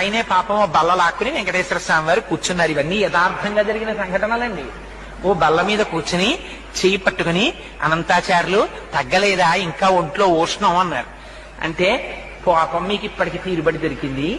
ఆయనే పాపం ఓ బల్ల లాక్కుని వెంకటేశ్వర స్వామి వారు కూర్చున్నారు. ఇవన్నీ యథార్థంగా జరిగిన సంఘటనలండి. ఓ బల్ల మీద కూర్చుని చెయ్యి పట్టుకుని అనంతాచార్యులు తగ్గలేదా ఇంకా ఒంట్లో ఉష్ణం అన్నారు. అంటే పాపం మీకు ఇప్పటికి తీరుబడి దొరికింది,